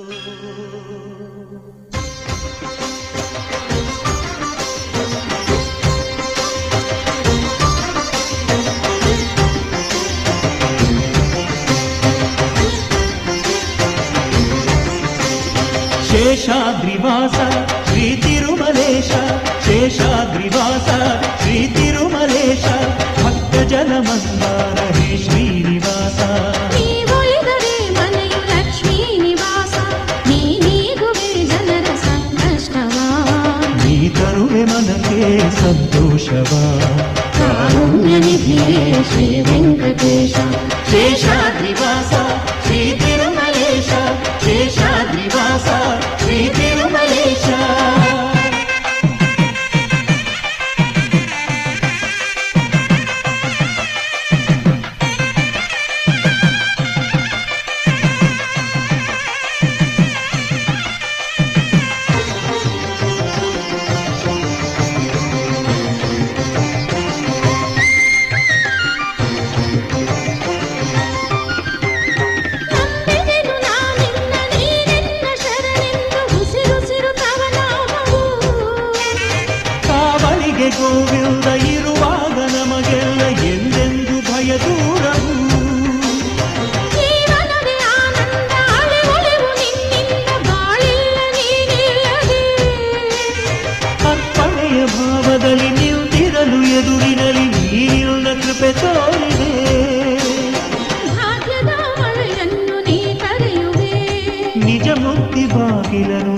ಶೇಷಾದ್ರಿವಾಸ ಶ್ರೀ ತಿರುಮಲೇಶ, ಶೇಷಾದ್ರಿವಾಸ ಶ್ರೀ ತಿರುಮಲೇಶ, ಭಕ್ತ ಜನ ಮಂದಾರ ಹೇ ಶ್ರೀನಿವಾಸ. ನೀವೊಲಿದರೆ ಮನೆಯು ಲಕ್ಷ್ಮೀ ನಿವಾಸ, ನೀಗುವೆ ಜನರ ಸಂಕಷ್ಟವ, ನೀ ತರುವೆ ಮನಕ್ಕೆ ಸಂತೋಷವ. ಕಾರುಣ್ಯ ನಿಧಿಯೇ ಶ್ರೀ ವೆಂಕಟೇಶ, ಶೇಷಾದ್ರಿವಾಸ ಶ್ರೀ ತಿರುಮಲೇಶ, ಶೇಷಾದ್ರಿವಾಸ ಶ್ರೀ ತಿರುಮಲೇಶ. ಗೋವಿಂದ ಇರುವಾಗ ನಮಗೆಲ್ಲ ಎಂದೆಂದು ಭಯ ದೂರವು. ಜೀವನವೇ ಆನಂದ ಅಳೆವಳೆವು ನಿನ್ನಿಂದ, ಬಾಳಿಲ್ಲ ನೀನಿಲ್ಲದೆ. ಅರ್ಪಣೆಯ ಭಾವದಲ್ಲಿ ನಿಂತಿರಲು ಎದುರಿನಲ್ಲಿ ನೀನಿಲ್ಲ ಕೃಪೆ ತೋರಿದೆ. ಭಾಗ್ಯದ ಮಳೆಯನ್ನು ನೀ ಕರೆಯುವೆ, ನಿಜ ಮುಕ್ತಿ ಬಾಗಿಲನು